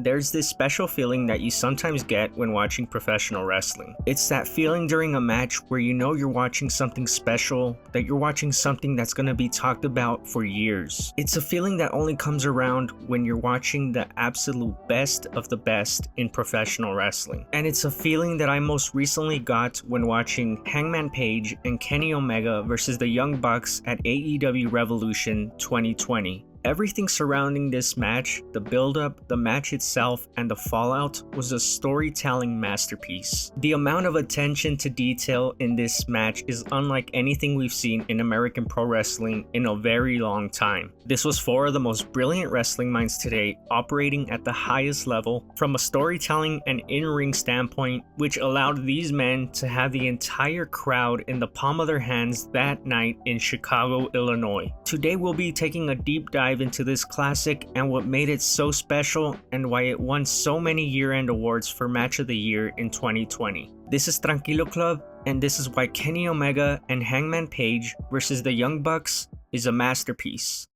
There's this special feeling that you sometimes get when watching professional wrestling. It's that feeling during a match where you know you're watching something special, that you're watching something that's going to be talked about for years. It's a feeling that only comes around when you're watching the absolute best of the best in professional wrestling. And it's a feeling that I most recently got when watching Hangman Page and Kenny Omega versus the Young Bucks at AEW Revolution 2020. Everything surrounding this match, the build-up, the match itself, and the fallout was a storytelling masterpiece. The amount of attention to detail in this match is unlike anything we've seen in American pro wrestling in a very long time. This was four of the most brilliant wrestling minds today operating at the highest level from a storytelling and in-ring standpoint, which allowed these men to have the entire crowd in the palm of their hands that night in Chicago, Illinois. Today we'll be taking a deep dive into this classic and what made it so special and why it won so many year-end awards for Match of the Year in 2020. This is Tranquilo Club, and this is why Kenny Omega and Hangman Page versus the Young Bucks is a masterpiece.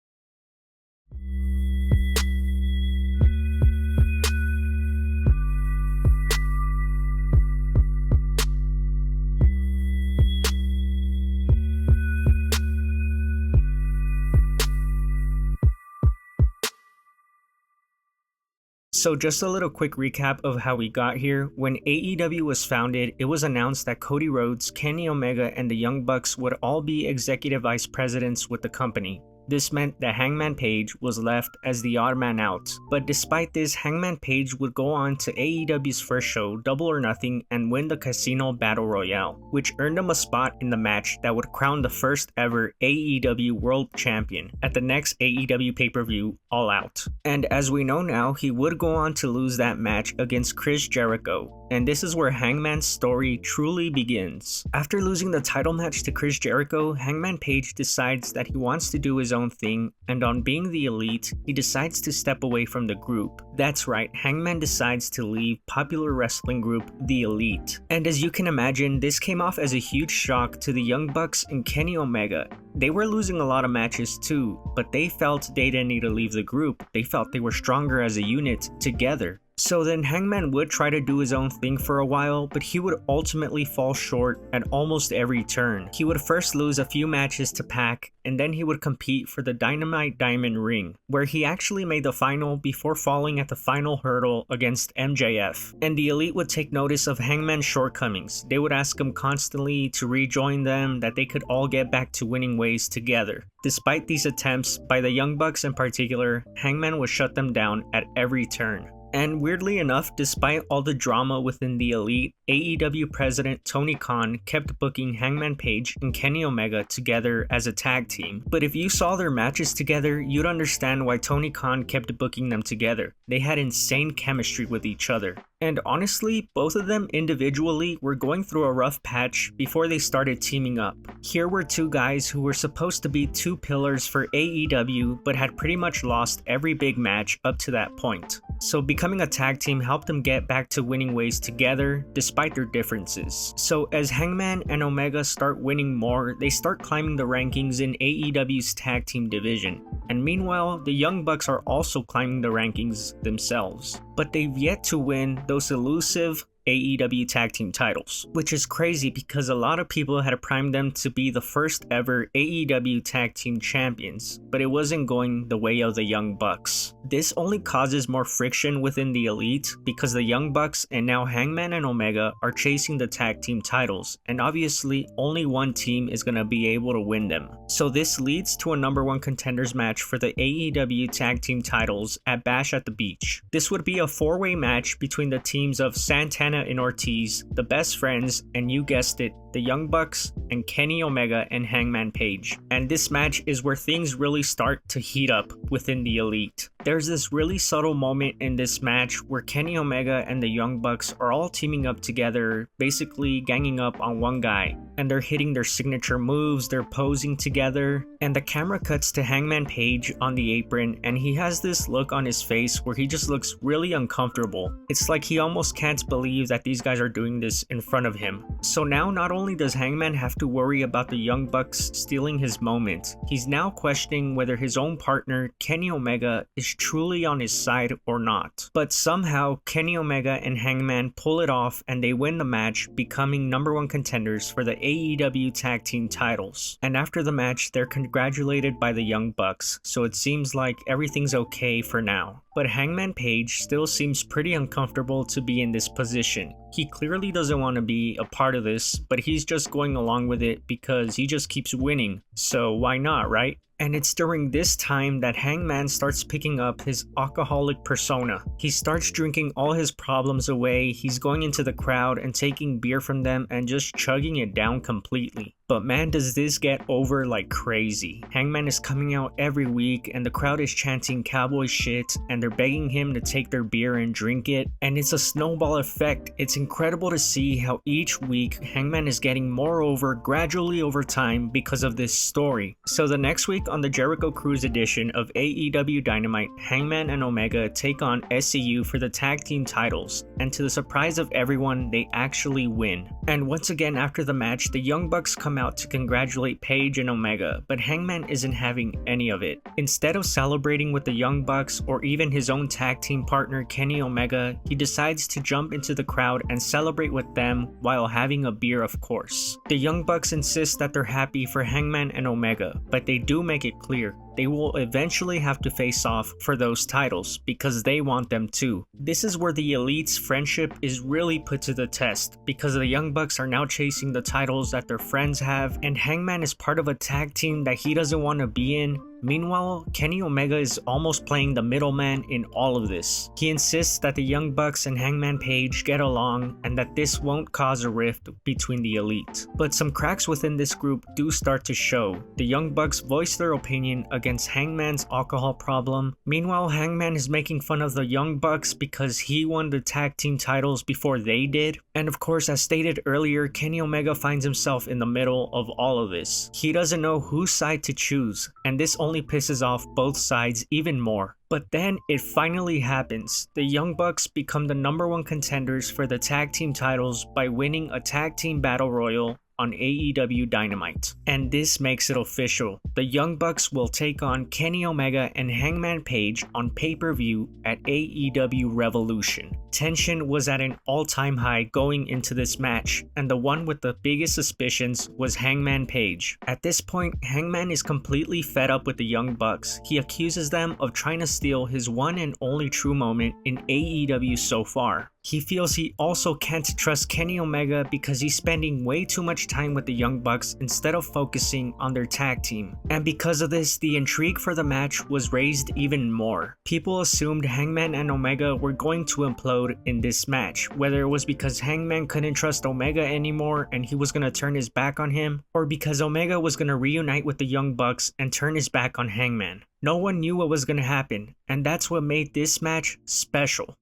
So just a little quick recap of how we got here. When AEW was founded, it was announced that Cody Rhodes, Kenny Omega, and the Young Bucks would all be executive vice presidents with the company. This meant that Hangman Page was left as the odd man out. But despite this, Hangman Page would go on to AEW's first show, Double or Nothing, and win the Casino Battle Royale, which earned him a spot in the match that would crown the first ever AEW World Champion at the next AEW pay-per-view, All Out. And as we know now, he would go on to lose that match against Chris Jericho. And this is where Hangman's story truly begins. After losing the title match to Chris Jericho, Hangman Page decides that he wants to do his own thing, and on being the Elite, he decides to step away from the group. That's right, Hangman decides to leave popular wrestling group The Elite. And as you can imagine, this came off as a huge shock to the Young Bucks and Kenny Omega. They were losing a lot of matches too, but they felt they didn't need to leave the group. They felt they were stronger as a unit together. So then Hangman would try to do his own thing for a while, but he would ultimately fall short at almost every turn. He would first lose a few matches to Pac, and then he would compete for the Dynamite Diamond Ring, where he actually made the final before falling at the final hurdle against MJF. And the Elite would take notice of Hangman's shortcomings. They would ask him constantly to rejoin them, that they could all get back to winning ways together. Despite these attempts, by the Young Bucks in particular, Hangman would shut them down at every turn. And weirdly enough, despite all the drama within the Elite, AEW president Tony Khan kept booking Hangman Page and Kenny Omega together as a tag team. But if you saw their matches together, you'd understand why Tony Khan kept booking them together. They had insane chemistry with each other. And honestly, both of them individually were going through a rough patch before they started teaming up. Here were two guys who were supposed to be two pillars for AEW, but had pretty much lost every big match up to that point. So becoming a tag team helped them get back to winning ways together, despite their differences. So as Hangman and Omega start winning more, they start climbing the rankings in AEW's tag team division. And meanwhile, the Young Bucks are also climbing the rankings themselves. But they've yet to win those elusive AEW tag team titles, which is crazy because a lot of people had primed them to be the first ever AEW tag team champions, but it wasn't going the way of the Young Bucks. This only causes more friction within the Elite because the Young Bucks and now Hangman and Omega are chasing the tag team titles, and obviously only one team is going to be able to win them. So this leads to a number one contenders match for the AEW tag team titles at Bash at the Beach. This would be a four-way match between the teams of Santana and Ortiz, the Best Friends, and you guessed it, the Young Bucks, and Kenny Omega and Hangman Page. And this match is where things really start to heat up within the Elite. There's this really subtle moment in this match where Kenny Omega and the Young Bucks are all teaming up together, basically ganging up on one guy. And they're hitting their signature moves, they're posing together, and the camera cuts to Hangman Page on the apron, and he has this look on his face where he just looks really uncomfortable. It's like he almost can't believe believe that these guys are doing this in front of him. So now not only does Hangman have to worry about the Young Bucks stealing his moment, he's now questioning whether his own partner, Kenny Omega, is truly on his side or not. But somehow, Kenny Omega and Hangman pull it off and they win the match, becoming #1 contenders for the AEW Tag Team titles. And after the match, they're congratulated by the Young Bucks, so it seems like everything's okay for now. But Hangman Page still seems pretty uncomfortable to be in this position. He clearly doesn't want to be a part of this, but he's just going along with it because he just keeps winning, so why not, right? And it's during this time that Hangman starts picking up his alcoholic persona. He starts drinking all his problems away, he's going into the crowd and taking beer from them and just chugging it down completely. But man, does this get over like crazy. Hangman is coming out every week and the crowd is chanting cowboy shit and they're begging him to take their beer and drink it, and it's a snowball effect. It's incredible to see how each week Hangman is getting more over gradually over time because of this story. So the next week on the Jericho Cruise edition of AEW Dynamite, Hangman and Omega take on SCU for the tag team titles, and to the surprise of everyone, they actually win. And once again after the match, the Young Bucks come out to congratulate Page and Omega, but Hangman isn't having any of it. Instead of celebrating with the Young Bucks or even his own tag team partner Kenny Omega, he decides to jump into the crowd and celebrate with them while having a beer, of course. The Young Bucks insist that they're happy for Hangman and Omega, but they do make it clear they will eventually have to face off for those titles because they want them too. This is where the Elite's friendship is really put to the test because the Young Bucks are now chasing the titles that their friends have, and Hangman is part of a tag team that he doesn't want to be in. Meanwhile, Kenny Omega is almost playing the middleman in all of this. He insists that the Young Bucks and Hangman Page get along and that this won't cause a rift between the Elite. But some cracks within this group do start to show. The Young Bucks voice their opinion against Hangman's alcohol problem. Meanwhile, Hangman is making fun of the Young Bucks because he won the tag team titles before they did. And of course, as stated earlier, Kenny Omega finds himself in the middle of all of this. He doesn't know whose side to choose, and this only pisses off both sides even more. But then it finally happens. The Young Bucks become the #1 contenders for the tag team titles by winning a tag team battle royal on AEW Dynamite. And this makes it official. The Young Bucks will take on Kenny Omega and Hangman Page on pay-per-view at AEW Revolution. Tension was at an all-time high going into this match, and the one with the biggest suspicions was Hangman Page. At this point, Hangman is completely fed up with the Young Bucks. He accuses them of trying to steal his one and only true moment in AEW so far. He feels he also can't trust Kenny Omega because he's spending way too much time with the Young Bucks instead of focusing on their tag team. And because of this, the intrigue for the match was raised even more. People assumed Hangman and Omega were going to implode in this match, whether it was because Hangman couldn't trust Omega anymore and he was going to turn his back on him, or because Omega was going to reunite with the Young Bucks and turn his back on Hangman. No one knew what was going to happen, and that's what made this match special.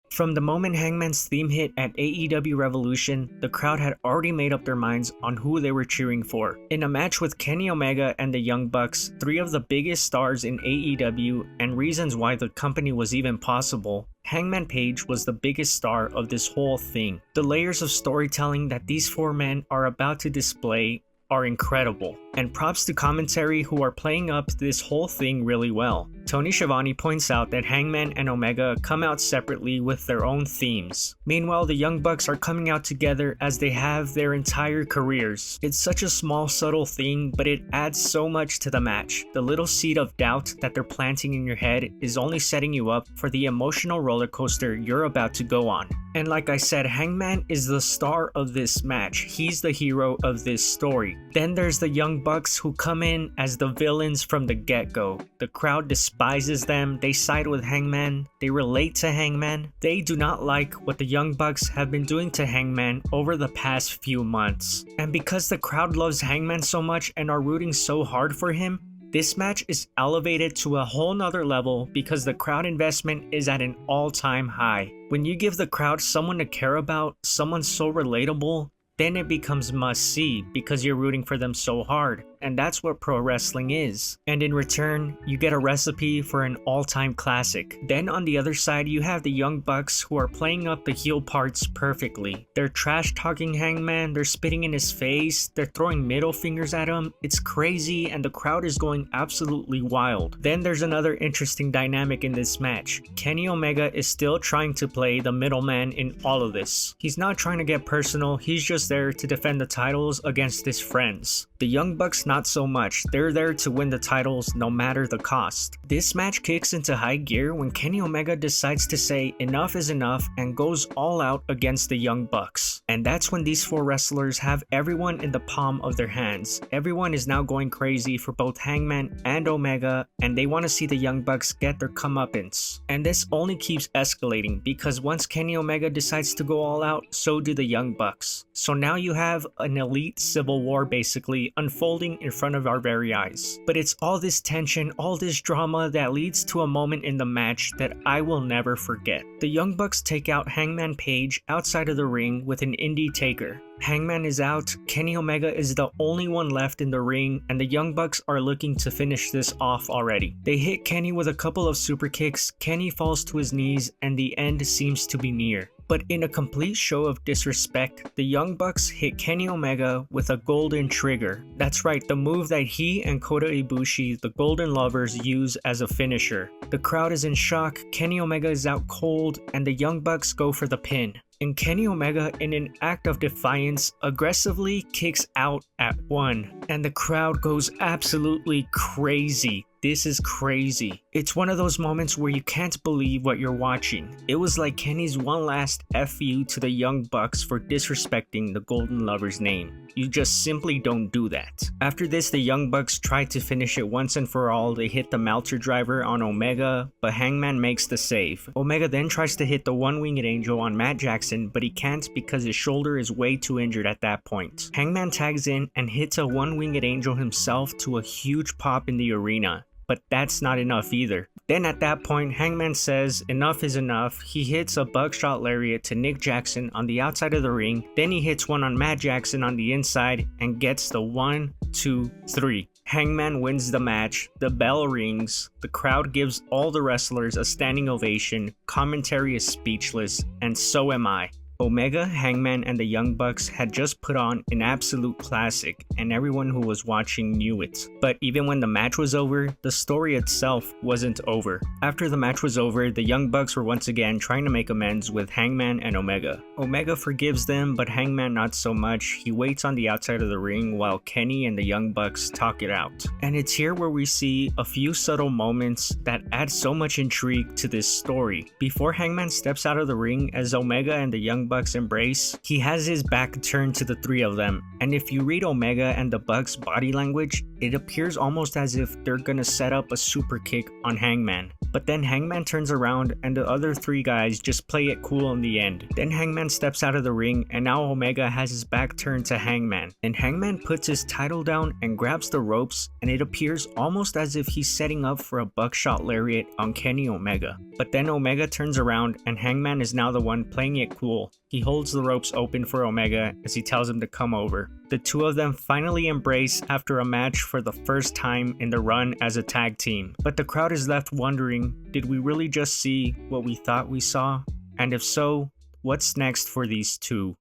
From the moment Hangman's theme hit at AEW Revolution, the crowd had already made up their minds on who they were cheering for. In a match with Kenny Omega and the Young Bucks, three of the biggest stars in AEW and reasons why the company was even possible, Hangman Page was the biggest star of this whole thing. The layers of storytelling that these four men are about to display are incredible, and props to commentary who are playing up this whole thing really well. Tony Schiavone points out that Hangman and Omega come out separately with their own themes. Meanwhile, the Young Bucks are coming out together as they have their entire careers. It's such a small, subtle thing, but it adds so much to the match. The little seed of doubt that they're planting in your head is only setting you up for the emotional roller coaster you're about to go on. And like I said, Hangman is the star of this match. He's the hero of this story. Then there's the Young Bucks who come in as the villains from the get-go. The crowd despises them, they side with Hangman, they relate to Hangman. They do not like what the Young Bucks have been doing to Hangman over the past few months. And because the crowd loves Hangman so much and are rooting so hard for him, this match is elevated to a whole nother level because the crowd investment is at an all-time high. When you give the crowd someone to care about, someone so relatable, then it becomes must-see because you're rooting for them so hard. and that's what pro wrestling is. And in return, you get a recipe for an all-time classic. Then on the other side, you have the Young Bucks who are playing up the heel parts perfectly. They're trash-talking Hangman, they're spitting in his face, they're throwing middle fingers at him. It's crazy and the crowd is going absolutely wild. Then there's another interesting dynamic in this match. Kenny Omega is still trying to play the middleman in all of this. He's not trying to get personal, he's just there to defend the titles against his friends. The Young Bucks not so much, they're there to win the titles no matter the cost. This match kicks into high gear when Kenny Omega decides to say enough is enough and goes all out against the Young Bucks. And that's when these four wrestlers have everyone in the palm of their hands. Everyone is now going crazy for both Hangman and Omega, and they want to see the Young Bucks get their comeuppance. And this only keeps escalating because once Kenny Omega decides to go all out, so do the Young Bucks. So now you have an elite civil war basically unfolding in front of our very eyes. But it's all this tension, all this drama that leads to a moment in the match that I will never forget. The Young Bucks take out Hangman Page outside of the ring with an indie taker. Hangman is out, Kenny Omega is the only one left in the ring, and the Young Bucks are looking to finish this off already. They hit Kenny with a couple of super kicks, Kenny falls to his knees, and the end seems to be near. But in a complete show of disrespect, the Young Bucks hit Kenny Omega with a golden trigger. That's right, the move that he and Kota Ibushi, the Golden Lovers, use as a finisher. The crowd is in shock, Kenny Omega is out cold, and the Young Bucks go for the pin. And Kenny Omega, in an act of defiance, aggressively kicks out at 1. And the crowd goes absolutely crazy. This is crazy. It's one of those moments where you can't believe what you're watching. It was like Kenny's one last F you to the Young Bucks for disrespecting the Golden Lover's name. You just simply don't do that. After this, the Young Bucks try to finish it once and for all. They hit the Meltzer driver on Omega, but Hangman makes the save. Omega then tries to hit the One-Winged Angel on Matt Jackson, but he can't because his shoulder is way too injured at that point. Hangman tags in and hits a One-Winged Angel himself to a huge pop in the arena. But that's not enough either. Then at that point, Hangman says enough is enough. He hits a buckshot lariat to Nick Jackson on the outside of the ring. Then he hits one on Matt Jackson on the inside and gets the 1, 2, 3. Hangman wins the match, the bell rings, the crowd gives all the wrestlers a standing ovation, commentary is speechless, and so am I. Omega, Hangman, and the Young Bucks had just put on an absolute classic, and everyone who was watching knew it. But even when the match was over, the story itself wasn't over. After the match was over, the Young Bucks were once again trying to make amends with Hangman and Omega. Omega forgives them, but Hangman not so much. He waits on the outside of the ring while Kenny and the Young Bucks talk it out. And it's here where we see a few subtle moments that add so much intrigue to this story. Before Hangman steps out of the ring, as Omega and the Young Bucks embrace, he has his back turned to the three of them, and if you read Omega and the Bucks body language, it appears almost as if they're gonna set up a super kick on Hangman. But then Hangman turns around and the other three guys just play it cool in the end. Then Hangman steps out of the ring and now Omega has his back turned to Hangman. And Hangman puts his title down and grabs the ropes, and it appears almost as if he's setting up for a buckshot lariat on Kenny Omega. But then Omega turns around and Hangman is now the one playing it cool. He holds the ropes open for Omega as he tells him to come over. The two of them finally embrace after a match for the first time in the run as a tag team. But the crowd is left wondering, did we really just see what we thought we saw? And if so, what's next for these two?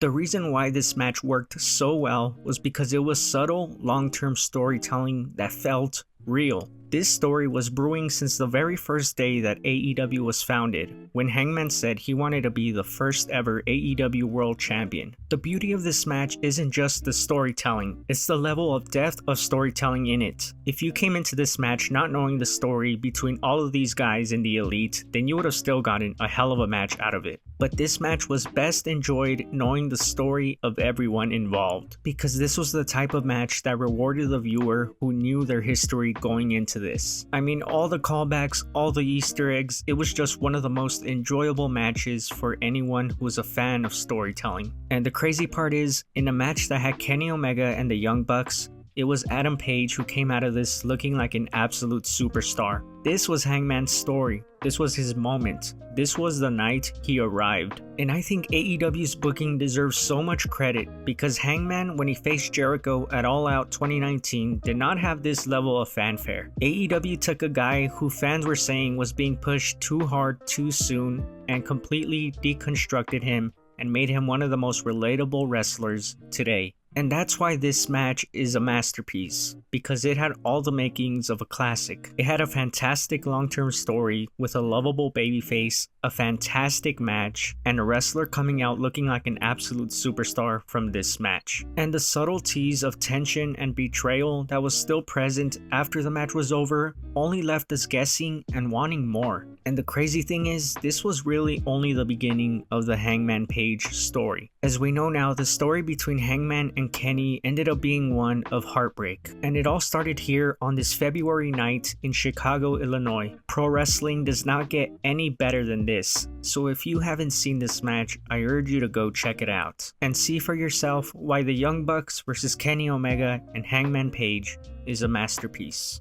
The reason why this match worked so well was because it was subtle, long-term storytelling that felt real. This story was brewing since the very first day that AEW was founded, when Hangman said he wanted to be the first ever AEW World Champion. The beauty of this match isn't just the storytelling, it's the level of depth of storytelling in it. If you came into this match not knowing the story between all of these guys in the Elite, then you would have still gotten a hell of a match out of it. But this match was best enjoyed knowing the story of everyone involved, because this was the type of match that rewarded the viewer who knew their history going into this. I mean, all the callbacks, all the Easter eggs, it was just one of the most enjoyable matches for anyone who was a fan of storytelling. And the crazy part is, in a match that had Kenny Omega and the Young Bucks, it was Adam Page who came out of this looking like an absolute superstar. This was Hangman's story. This was his moment. This was the night he arrived. And I think AEW's booking deserves so much credit because Hangman, when he faced Jericho at All Out 2019, did not have this level of fanfare. AEW took a guy who fans were saying was being pushed too hard too soon and completely deconstructed him and made him one of the most relatable wrestlers today. And that's why this match is a masterpiece, because it had all the makings of a classic. It had a fantastic long-term story with a lovable babyface, a fantastic match, and a wrestler coming out looking like an absolute superstar from this match. And the subtleties of tension and betrayal that was still present after the match was over only left us guessing and wanting more. And the crazy thing is, this was really only the beginning of the Hangman Page story. As we know now, the story between Hangman and Kenny ended up being one of heartbreak. And it all started here on this February night in Chicago, Illinois. Pro wrestling does not get any better than this. So if you haven't seen this match, I urge you to go check it out and see for yourself why the Young Bucks versus Kenny Omega and Hangman Page is a masterpiece.